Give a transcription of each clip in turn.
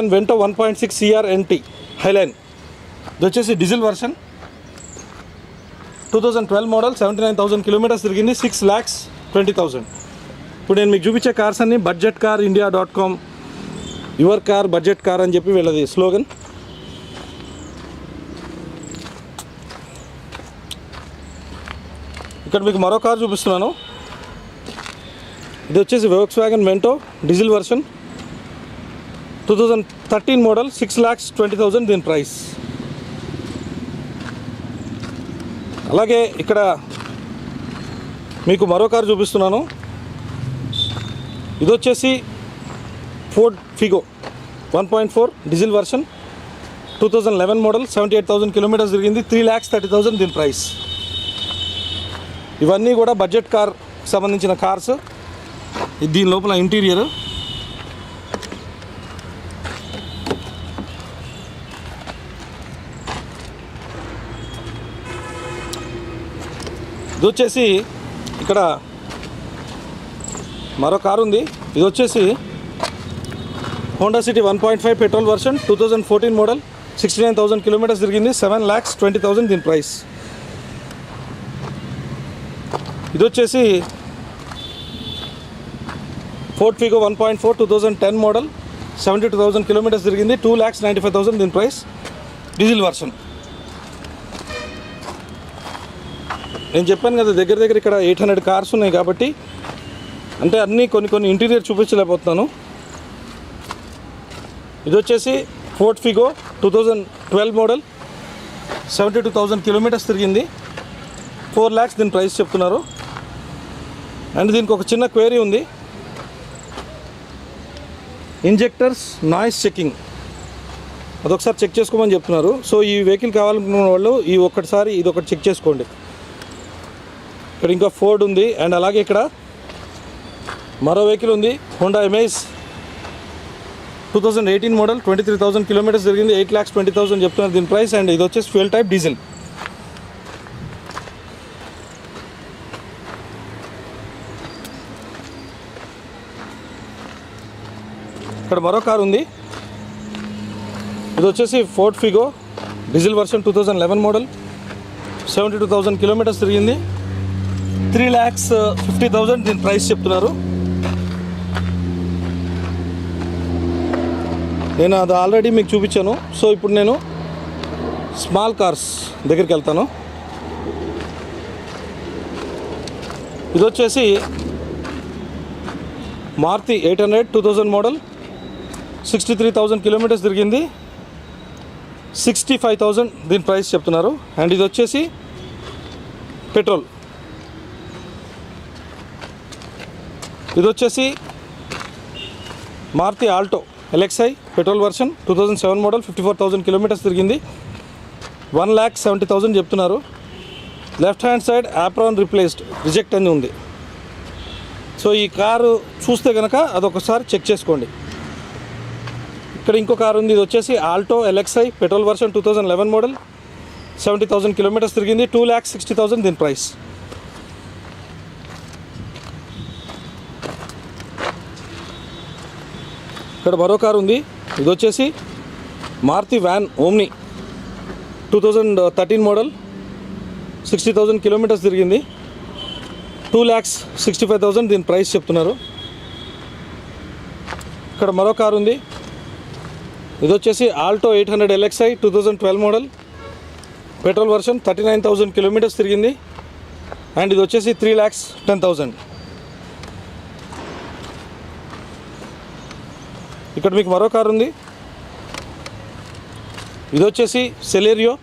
Wagon Vento 1.6 CR-NT highline. ఇది వచ్చేసి diesel version, 2012 model, 79,000 kilometres తిరిగింది, 6,20,000. ఇప్పుడు నేను మీకు చూపించే కార్స్ అన్ని budgetcarindia.com, your car budget car అని చెప్పి వీళ్ళది స్లోగన్. ఇక్కడ మీకు మరో కార్ చూపిస్తున్నాను. ఇది వచ్చేసి Volkswagen Vento diesel version, 2013 model, 6,20,000 దీని ప్రైస్. అలాగే ఇక్కడ మీకు మరో కారు చూపిస్తున్నాను. ఇది వచ్చేసి Ford Figo 1.4 diesel version, 2011 model, 78,000 kilometres తిరిగింది, 3,30,000 దీని ప్రైస్. ఇవన్నీ కూడా బడ్జెట్ కార్ సంబంధించిన కార్స్. దీని లోపల ఇంటీరియర్. ఇది వచ్చేసి ఇక్కడ మరో కారు ఉంది. ఇది వచ్చేసి Honda city 1.5 petrol version, 2014 model, 69,000 kilometres తిరిగింది, 7,20,000 దీని ప్రైస్. ఇది వచ్చేసి ఫోర్డ్ ఫిగో 1.4 2010 మోడల్, 72,000 కిలోమీటర్స్ తిరిగింది, 2,95,000 దీని ప్రైస్, డీజిల్ వర్షన్. నేను చెప్పాను కదా దగ్గర దగ్గర ఇక్కడ 800 కార్స్ ఉన్నాయి కాబట్టి, అంటే అన్నీ కొన్ని ఇంటీరియర్ చూపించలేకపోతున్నాను. ఇది వచ్చేసి ఫోర్డ్ ఫిగో 2012 మోడల్, 72,000 కిలోమీటర్స్ తిరిగింది, 4 lakhs దీని ప్రైస్ చెప్తున్నారు. అండ్ దీనికి ఒక చిన్న క్వేరీ ఉంది. ఇంజెక్టర్స్ నాయిస్ చెకింగ్ అదొకసారి చెక్ చేసుకోమని చెప్తున్నారు. సో ఈ వెహికల్ కావాలనుకున్న వాళ్ళు ఇది ఒకటి చెక్ చేసుకోండి. ఇక్కడ ఇంకా ఫోర్డ్ ఉంది. అండ్ అలాగే ఇక్కడ మరో వెహికల్ ఉంది, హోండా అమేజ్ 2018 మోడల్, 23,000 కిలోమీటర్స్ తిరిగింది, 8,20,000 చెప్తున్నారు దీని ప్రైస్. అండ్ ఇది వచ్చేసి ఫ్యూయల్ టైప్ డీజిల్. ఇక్కడ మరో కారు ఉంది. ఇది వచ్చేసి Ford Figo diesel version, 2011 model, 72,000 kilometres తిరిగింది, 3,50,000 దీని ప్రైస్ చెప్తున్నారు. నేను అది ఆల్రెడీ మీకు చూపించాను. సో ఇప్పుడు నేను స్మాల్ కార్స్ దగ్గరికి వెళ్తాను. ఇది వచ్చేసి మారుతి 800 2000 మోడల్, 63,000 కిలోమీటర్స్ తిరిగింది, 65,000 దీని ప్రైస్ చెప్తున్నారు. అండ్ ఇది వచ్చేసి పెట్రోల్. ఇది వచ్చేసి Maruti Alto LXi petrol version, 2007 model, 54,000 kilometres తిరిగింది, 1,70,000 చెప్తున్నారు. Left hand side apron replaced reject అని ఉంది. సో ఈ కారు చూస్తే కనుక అదొకసారి చెక్ చేసుకోండి. ఇక్కడ ఇంకో కారు ఉంది. ఇది వచ్చేసి Alto LXi petrol version, 2011 model, 70,000 kilometres తిరిగింది, 2,60,000 దీని ప్రైస్. ఇక్కడ మరో కారు ఉంది. ఇది వచ్చేసి Maruti van Omni 2013 model, 60,000 kilometres తిరిగింది, 2,65,000 దీని ప్రైస్ చెప్తున్నారు. ఇక్కడ మరో కారు ఉంది. ఇది వచ్చేసి Alto 800 LXi 2012 model, petrol version, 39,000 kilometres తిరిగింది. అండ్ ఇది వచ్చేసి 3,10,000. ఇక్కడ మీకు మరో కారు ఉంది. ఇది వచ్చేసి Celerio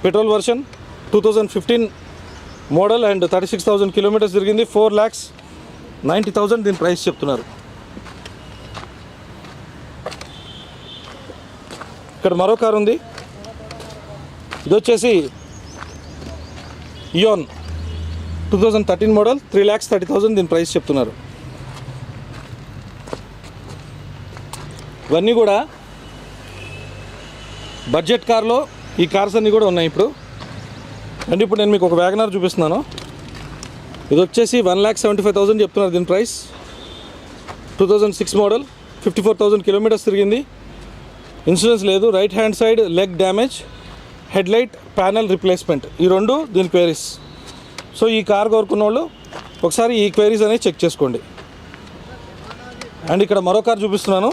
petrol version, 2015 model and 36,000 kilometres తిరిగింది, 4,90,000 దీని ప్రైస్ చెప్తున్నారు. ఇక్కడ మరో కారు ఉంది. ఇది వచ్చేసి ఇయాన్ 2013 మోడల్, 3,30,000 దీని ప్రైస్ చెప్తున్నారు. ఇవన్నీ కూడా బడ్జెట్ కార్లో ఈ కార్స్ అన్నీ కూడా ఉన్నాయి ఇప్పుడు. అండ్ ఇప్పుడు నేను మీకు ఒక వ్యాగనార్ చూపిస్తున్నాను. ఇది వచ్చేసి 1,75,000 చెప్తున్నారు దీని ప్రైస్, 2006 మోడల్, 54,000 కిలోమీటర్స్ తిరిగింది, ఇన్సూరెన్స్ లేదు. Right hand side leg damage, headlight panel replacement, ఈ రెండు దీని క్వైరీస్. సో ఈ కార్ కోరుకున్న వాళ్ళు ఒకసారి ఈ క్వైరీస్ అనేవి చెక్ చేసుకోండి. అండ్ ఇక్కడ మరో కార్ చూపిస్తున్నాను.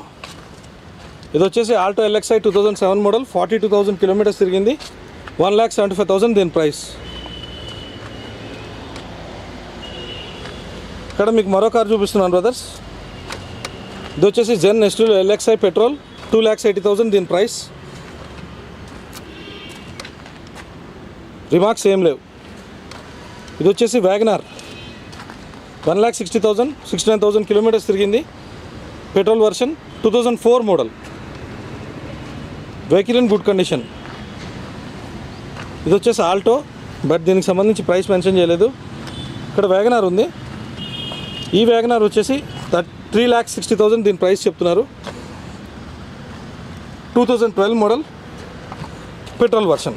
ఇది వచ్చేసి ఆల్టో LXi 2007 మోడల్, 42,000 కిలోమీటర్స్ తిరిగింది, 1,75,000 దీని ప్రైస్. ఇక్కడ మీకు మరో కార్ చూపిస్తున్నాను బ్రదర్స్. ఇది వచ్చేసి జెన్ ఎస్టీలో LXi పెట్రోల్, 2,80,000 దీని ప్రైస్. రిమార్క్స్ ఏం లేవు. ఇది వచ్చేసి వ్యాగనార్, 1,60,000, 69,000 కిలోమీటర్స్ తిరిగింది, petrol version, 2004 model, vehicle in good condition. ఇది వచ్చేసి ఆల్టో, బట్ దీనికి సంబంధించి ప్రైస్ మెన్షన్ చేయలేదు. ఇక్కడ వ్యాగనార్ ఉంది. ఈ వ్యాగనార్ వచ్చేసి 3,60,000 దీని ప్రైస్ చెప్తున్నారు, 2012 మోడల్, పెట్రోల్ వర్షన్.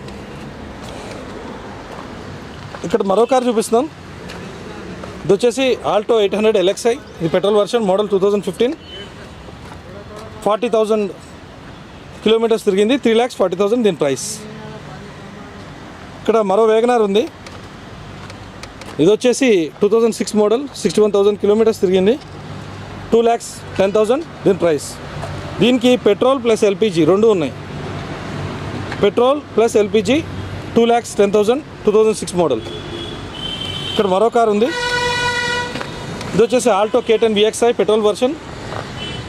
ఇక్కడ మరో కార్ చూపిస్తున్నాం. ఇది వచ్చేసి ఆల్టో 800 LXi, ఇది పెట్రోల్ వర్షన్, మోడల్ 2015, 40,000 కిలోమీటర్స్ తిరిగింది, 3,40,000 దీని ప్రైస్. ఇక్కడ మరో వ్యాగనార్ ఉంది. ఇది వచ్చేసి 2006 మోడల్, 61,000 కిలోమీటర్స్ తిరిగింది, 2,10,000 దీని ప్రైస్. దీనికి పెట్రోల్ ప్లస్ LPG రెండు ఉన్నాయి. Petrol plus LPG 2,10,000, 2006 model. ఇక్కడ మరో కార్ ఉంది. ఇది వచ్చేసి Alto K10 VXi petrol version,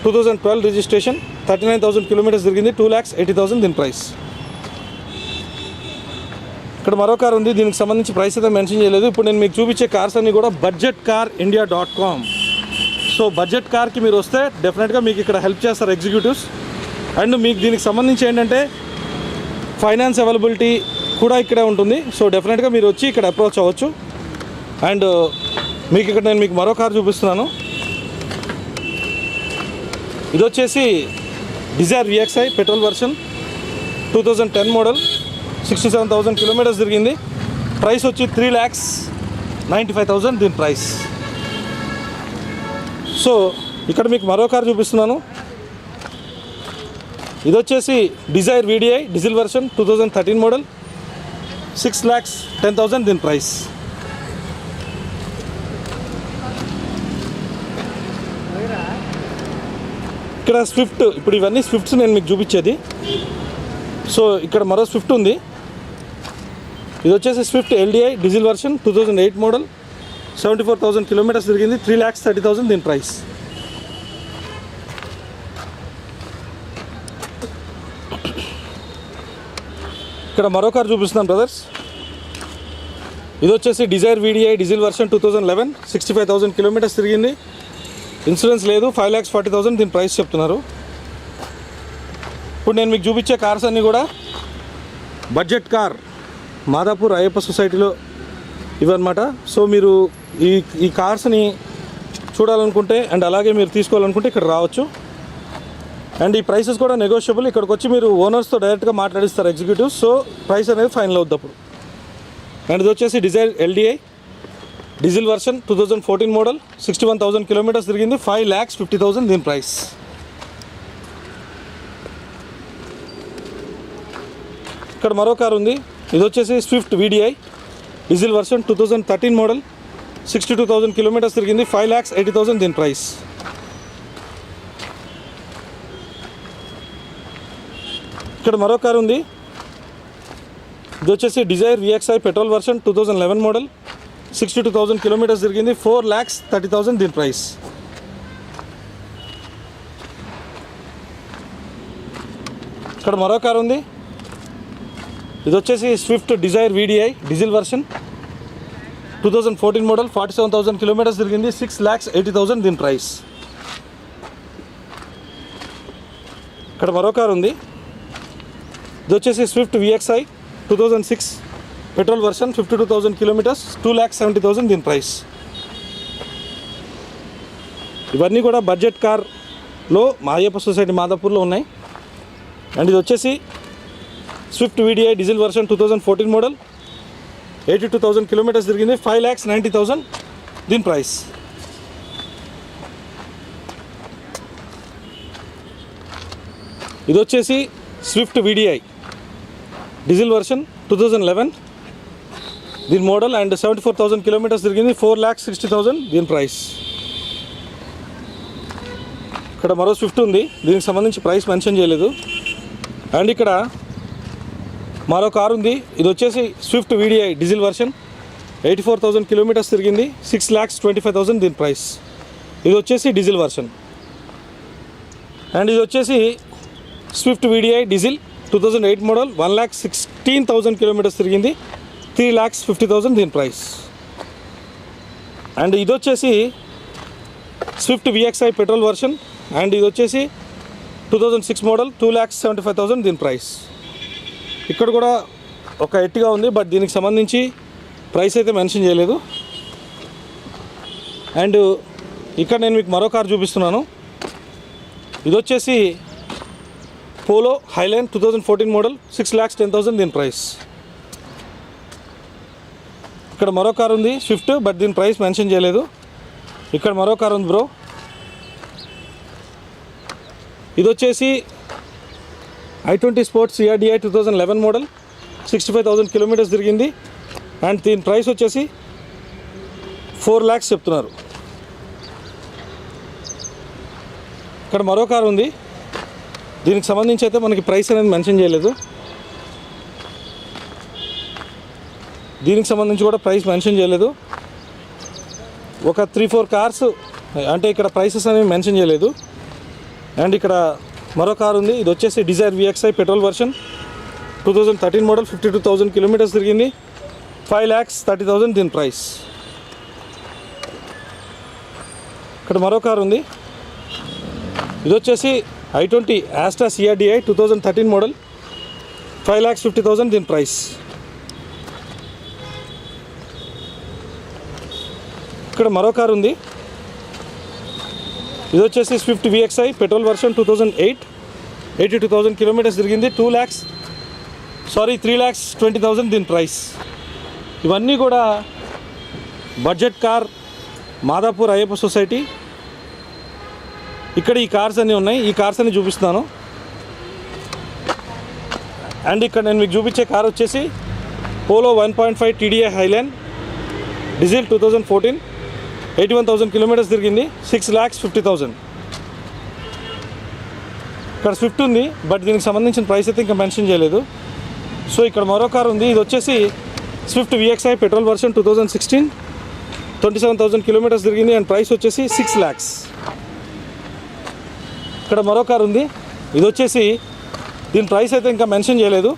2012 registration, 39,000 kilometres తిరిగింది, 2,80,000 దీని ప్రైస్. ఇక్కడ మరో కార్ ఉంది. దీనికి సంబంధించి ప్రైస్ అయితే మెన్షన్ చేయలేదు. ఇప్పుడు నేను మీకు చూపించే కార్స్ అన్నీ కూడా budgetcarindia.com. సో బడ్జెట్ కార్కి మీరు వస్తే డెఫినెట్గా మీకు ఇక్కడ హెల్ప్ చేస్తారు ఎగ్జిక్యూటివ్స్. అండ్ మీకు దీనికి సంబంధించి ఏంటంటే ఫైనాన్స్ అవైలబిలిటీ కూడా ఇక్కడే ఉంటుంది. సో డెఫినెట్గా మీరు వచ్చి ఇక్కడ అప్రోచ్ అవ్వచ్చు. అండ్ మీకు ఇక్కడ నేను మీకు మరో కార్ చూపిస్తున్నాను. ఇది వచ్చేసి Dzire VXi petrol version, 2010 model, 67,000 kilometres తిరిగింది, ప్రైస్ వచ్చి 3,95,000 దీని ప్రైస్. సో ఇక్కడ మీకు మరో కార్ చూపిస్తున్నాను. ఇది వచ్చేసి Dzire VDI diesel version, 2013 model, 6,10,000 దీని ప్రైస్. ఇక్కడ స్విఫ్ట్, ఇప్పుడు ఇవన్నీ స్విఫ్ట్స్ నేను మీకు చూపించేది. సో ఇక్కడ మరో స్విఫ్ట్ ఉంది. ఇది వచ్చేసి Swift LDI diesel version, 2008 model, 74,000 kilometres తిరిగింది, 3,30,000 దీని ప్రైస్. ఇక్కడ మరో కార్ చూపిస్తున్నాను బ్రదర్స్. ఇది వచ్చేసి Dzire VDI diesel version, 2011, 65,000 kilometres తిరిగింది, ఇన్సూరెన్స్ లేదు, 5,40,000 దీని ప్రైస్ చెప్తున్నారు. ఇప్పుడు నేను మీకు చూపించే కార్స్ అన్నీ కూడా బడ్జెట్ కార్ మాదాపూర్ అయ్యప్ప సొసైటీలో ఇవన్నమాట. సో మీరు ఈ కార్స్ని చూడాలనుకుంటే అండ్ అలాగే మీరు తీసుకోవాలనుకుంటే ఇక్కడ రావచ్చు. అండ్ ఈ ప్రైసెస్ కూడా నెగోషియబుల్. ఇక్కడికి వచ్చి మీరు ఓనర్స్తో డైరెక్ట్గా మాట్లాడిస్తారు ఎగ్జిక్యూటివ్స్. సో ప్రైస్ అనేది ఫైనల్ అవుద్ది అప్పుడు. అండ్ ఇది వచ్చేసి Dzire LDI diesel version, 2014 model, 61,000 kilometres తిరిగింది, 5,50,000 దీని ప్రైస్. ఇక్కడ మరో కార్ ఉంది. ఇది వచ్చేసి Swift VDI diesel version, 2013 model, 62,000 kilometres తిరిగింది, 5,80,000 దీని ప్రైస్. ఇక్కడ మరో కార్ ఉంది. ఇది వచ్చేసి Dzire VXi petrol version, 2011 model, 62,000 kilometres తిరిగింది, 4,30,000 దీని ప్రైస్. ఇక్కడ మరో కార్ ఉంది. ఇది వచ్చేసి Swift Dzire VDI diesel version, 2014 model, 47,000 kilometres తిరిగింది, 6,80,000 దీని ప్రైస్. ఇక్కడ మరో కార్ ఉంది. ఇది వచ్చేసి Swift VXi 2006 petrol version, 52,000 kilometres, 2,70,000 దీని ప్రైస్. ఇవన్నీ కూడా బడ్జెట్ కార్లో మా అయ్యప్ప సొసైటీ మాదాపూర్లో ఉన్నాయి. అండ్ ఇది వచ్చేసి Swift VDI diesel version, 2014 model, 82,000 kilometres తిరిగింది, 5,90,000 దీని ప్రైస్. ఇది వచ్చేసి స్విఫ్ట్ VDI డీజిల్ వర్షన్ 2011 దీని మోడల్ అండ్ 74,000 కిలోమీటర్స్ తిరిగింది. 4,60,000 దీని ప్రైస్. ఇక్కడ మరో స్విఫ్ట్ ఉంది, దీనికి సంబంధించి ప్రైస్ మెన్షన్ చేయలేదు. అండ్ ఇక్కడ మరో కారు ఉంది, ఇది వచ్చేసి Swift VDI diesel version 84,000 kilometres తిరిగింది. 6,25,000 దీని ప్రైస్. ఇది వచ్చేసి డీజిల్ వర్షన్. అండ్ ఇది వచ్చేసి Swift VDI diesel 2008 model 1,16,000 kilometres తిరిగింది. 3,50,000 దీని ప్రైస్. అండ్ ఇది వచ్చేసి Swift VXI petrol version and ఇది వచ్చేసి 2006 మోడల్ 2,75,000 దీని ప్రైస్. ఇక్కడ కూడా ఒక ఎట్టిగా ఉంది, బట్ దీనికి సంబంధించి ప్రైస్ అయితే మెన్షన్ చేయలేదు. అండ్ ఇక్కడ నేను మీకు మరో కార్ చూపిస్తున్నాను. ఇది వచ్చేసి పోలో హైలైన్ 2014 మోడల్ 6,10,000 దీని ప్రైస్. ఇక్కడ మరో కార్ ఉంది స్విఫ్ట్, బట్ దీని ప్రైస్ మెన్షన్ చేయలేదు. ఇక్కడ మరో కార్ ఉంది బ్రో, ఇది వచ్చేసి i20 sports CRDI 2011 model 65,000 kilometres తిరిగింది. అండ్ దీని ప్రైస్ వచ్చేసి 4 lakhs చెప్తున్నారు. ఇక్కడ మరో కారు ఉంది, దీనికి సంబంధించి అయితే మనకి ప్రైస్ అనేది మెన్షన్ చేయలేదు. దీనికి సంబంధించి కూడా ప్రైస్ మెన్షన్ చేయలేదు. ఒక 3-4 కార్స్ అంటే ఇక్కడ ప్రైసెస్ అనేవి మెన్షన్ చేయలేదు. అండ్ ఇక్కడ మరో కారు ఉంది, ఇది వచ్చేసి Dzire VXI petrol version 2013 model 52,000 kilometres తిరిగింది. 5,30,000 దీని ప్రైస్. ఇక్కడ మరో కారు ఉంది, ఇది వచ్చేసి i20 Astra CRDI 2013 మోడల్ 5,50,000 దీని ప్రైస్. ఇక్కడ మరో కారు ఉంది, ఇది వచ్చేసి Swift VXI petrol version 2008 82,000 kilometres తిరిగింది. 3,20,000 దీని ప్రైస్. ఇవన్నీ కూడా budget car Madhapur Ayyappa society. ఇక్కడ ఈ కార్స్ అన్నీ ఉన్నాయి, ఈ కార్స్ అన్ని చూపిస్తున్నాను. అండ్ ఇక్కడ నేను మీకు చూపించే కార్ వచ్చేసి polo 1.5 TDI highline diesel 2014 81,000 kilometres తిరిగింది. 6,50,000. ఇక్కడ స్విఫ్ట్ ఉంది, బట్ దీనికి సంబంధించిన ప్రైస్ అయితే ఇంకా మెన్షన్ చేయలేదు. సో ఇక్కడ మరో కార్ ఉంది, ఇది వచ్చేసి Swift VXI petrol version 2016 27,000 kilometres తిరిగింది. అండ్ ప్రైస్ వచ్చేసి 6 lakhs. ఇక్కడ మరో కార్ ఉంది, ఇది వచ్చేసి దీని ప్రైస్ అయితే ఇంకా మెన్షన్ చేయలేదు.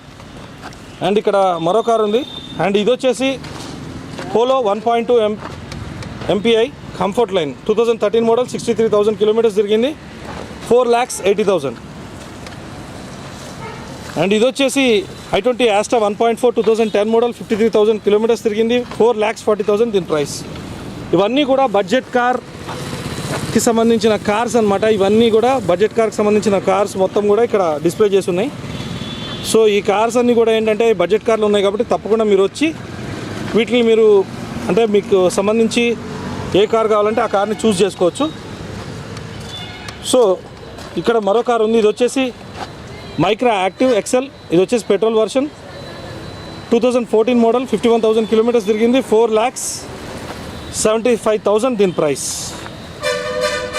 అండ్ ఇక్కడ మరో కార్ ఉంది, అండ్ ఇది వచ్చేసి polo 1.2 MPI comfort line 2013 model 63,000 kilometres తిరిగింది. 4,80,000. అండ్ ఇది వచ్చేసి i20 Astra 1.4 2010 మోడల్ 53,000 కిలోమీటర్స్ తిరిగింది. 4,40,000 దీని ప్రైస్. ఇవన్నీ కూడా బడ్జెట్ కార్కి సంబంధించిన కార్స్ అన్నమాట. ఇవన్నీ కూడా బడ్జెట్ కార్కి సంబంధించిన కార్స్ మొత్తం కూడా ఇక్కడ డిస్ప్లే చేసి ఉన్నాయి. సో ఈ కార్స్ అన్నీ కూడా ఏంటంటే బడ్జెట్ కార్లు ఉన్నాయి కాబట్టి తప్పకుండా మీరు వచ్చి వీటిని మీరు అంటే మీకు సంబంధించి ఏ కార్ కావాలంటే ఆ కార్ని చూస్ చేసుకోవచ్చు. సో ఇక్కడ మరో కార్ ఉంది, ఇది వచ్చేసి మైక్రా యాక్టివ్ XL, ఇది వచ్చేసి పెట్రోల్ వర్షన్ 2014 మోడల్ 51,000 కిలోమీటర్స్ తిరిగింది. 4,75,000 దీని ప్రైస్.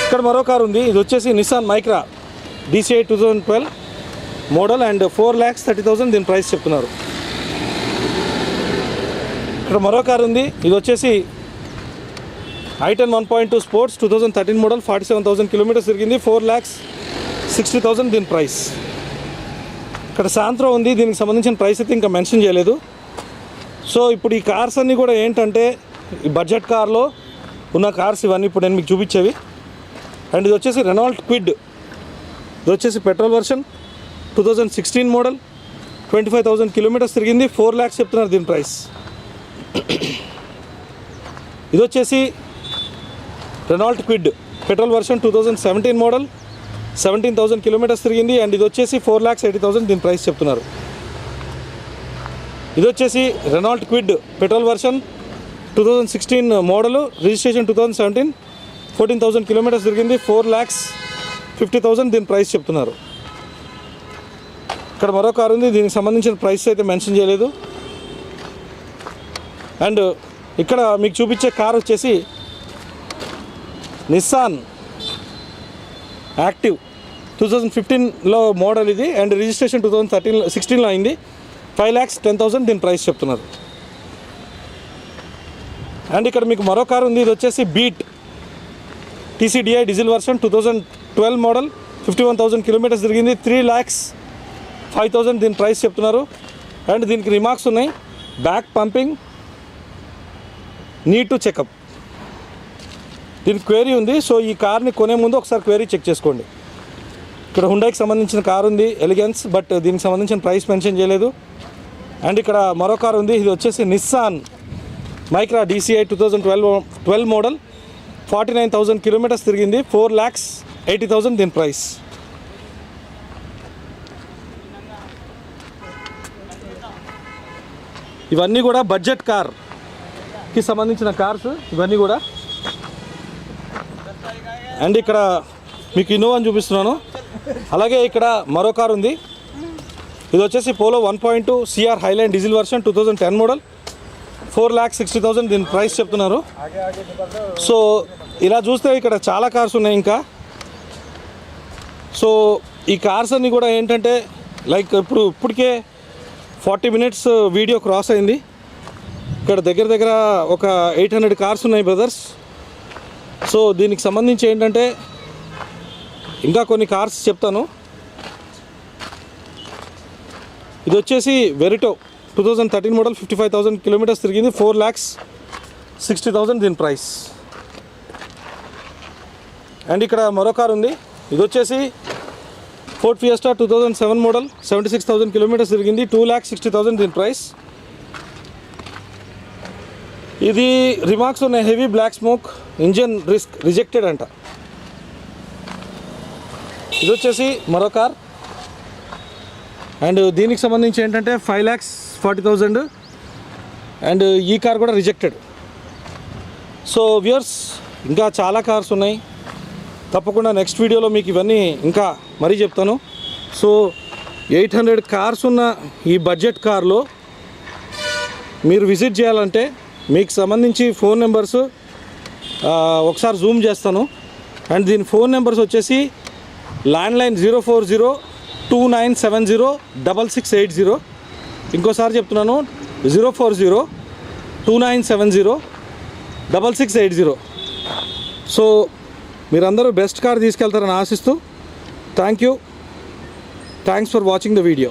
ఇక్కడ మరో కార్ ఉంది, ఇది వచ్చేసి Nissan Micra DCI 2012 model and 4,30,000 దీని ప్రైస్ చెప్తున్నారు. ఇక్కడ మరో కార్ ఉంది, ఇది వచ్చేసి i10 1.2 స్పోర్ట్స్ 2013 మోడల్ 47,000 కిలోమీటర్స్ తిరిగింది. 4,60,000 దీని ప్రైస్. ఇక్కడ శాంత్రో ఉంది, దీనికి సంబంధించిన ప్రైస్ అయితే ఇంకా మెన్షన్ చేయలేదు. సో ఇప్పుడు ఈ కార్స్ అన్నీ కూడా ఏంటంటే ఈ బడ్జెట్ కార్లో ఉన్న కార్స్ ఇవన్నీ ఇప్పుడు నేను మీకు చూపించేవి. అండ్ ఇది వచ్చేసి రెనాల్ట్ క్విడ్, ఇది వచ్చేసి పెట్రోల్ వర్షన్ 2016 మోడల్ 25,000 కిలోమీటర్స్ తిరిగింది. 4 lakhs చెప్తున్నారు దీని ప్రైస్. ఇది వచ్చేసి Renault quid petrol version 2017 model 17,000 kilometres తిరిగింది. అండ్ ఇది వచ్చేసి 4,80,000 దీని ప్రైస్ చెప్తున్నారు. ఇది వచ్చేసి Renault quid petrol version 2016 model registration 2017 14,000 kilometres తిరిగింది. 4,50,000 దీని ప్రైస్ చెప్తున్నారు. ఇక్కడ మరో కారు ఉంది, దీనికి సంబంధించిన ప్రైస్ అయితే మెన్షన్ చేయలేదు. అండ్ ఇక్కడ మీకు చూపించే కార్ వచ్చేసి నిస్సాన్ యాక్టివ్ 2015లో మోడల్ ఇది. అండ్ రిజిస్ట్రేషన్ 2016లో అయింది. 5,10,000 దీని ప్రైస్ చెప్తున్నారు. అండ్ ఇక్కడ మీకు మరో కారు ఉంది, ఇది వచ్చేసి beat TCDI diesel version 2012 model, 51,000 kilometres తిరిగింది. 3,05,000 దీని ప్రైస్ చెప్తున్నారు. అండ్ దీనికి రిమార్క్స్ ఉన్నాయి, back pumping, need to checkup. దీనికి క్వేరీ ఉంది. సో ఈ కార్ని కొనే ముందు ఒకసారి క్వేరీ చెక్ చేసుకోండి. ఇక్కడ హుండాయికి సంబంధించిన కారు ఉంది ఎలిగెన్స్, బట్ దీనికి సంబంధించిన ప్రైస్ మెన్షన్ చేయలేదు. అండ్ ఇక్కడ మరో కారు ఉంది, ఇది వచ్చేసి Nissan Micra DCI 2012 model, 49,000 kilometres తిరిగింది. 4,80,000 దీని ప్రైస్. ఇవన్నీ కూడా బడ్జెట్ కార్కి సంబంధించిన కార్స్ ఇవన్నీ కూడా. అండ్ ఇక్కడ మీకు ఇన్నోవాని చూపిస్తున్నాను. అలాగే ఇక్కడ మరో కారు ఉంది, ఇది వచ్చేసి polo 1.2 CR highline diesel version 2010 model, 4,60,000 దీని ప్రైస్ చెప్తున్నారు. సో ఇలా చూస్తే ఇక్కడ చాలా కార్స్ ఉన్నాయి ఇంకా. సో ఈ కార్స్ అన్నీ కూడా ఏంటంటే లైక్ ఇప్పటికే 40 మినిట్స్ వీడియో క్రాస్ అయింది. ఇక్కడ దగ్గర దగ్గర ఒక 800 కార్స్ ఉన్నాయి బ్రదర్స్. సో దీనికి సంబంధించి ఏంటంటే ఇంకా కొన్ని కార్స్ చెప్తాను. ఇది వచ్చేసి వెరిటో 2013 మోడల్, 55,000 కిలోమీటర్స్ తిరిగింది. 4,60,000 దీని ప్రైస్. అండ్ ఇక్కడ మరో కార్ ఉంది, ఇది వచ్చేసి ఫోర్డ్ ఫియస్టా 2007 మోడల్, 76,000 కిలోమీటర్స్ తిరిగింది. 2,60,000 దీని ప్రైస్. ఇది రిమార్క్స్ ఉన్నాయి, heavy black smoke, engine rejected అంట. ఇది వచ్చేసి మరో కార్. అండ్ దీనికి సంబంధించి ఏంటంటే 5,40,000. అండ్ ఈ కార్ కూడా రిజెక్టెడ్. సో వ్యూయర్స్ ఇంకా చాలా కార్స్ ఉన్నాయి, తప్పకుండా నెక్స్ట్ వీడియోలో మీకు ఇవన్నీ ఇంకా మరీ చెప్తాను. సో 800 కార్స్ ఉన్న ఈ బడ్జెట్ కార్లో మీరు విజిట్ చేయాలంటే మీకు సంబంధించి ఫోన్ నెంబర్స్ ఒకసారి జూమ్ చేస్తాను. అండ్ దీని ఫోన్ నెంబర్స్ వచ్చేసి ల్యాండ్లైన్ 04029706680. ఇంకోసారి చెప్తున్నాను, 04029706680. సో మీరందరూ బెస్ట్ కార్ తీసుకెళ్తారని ఆశిస్తూ thanks for watching the video.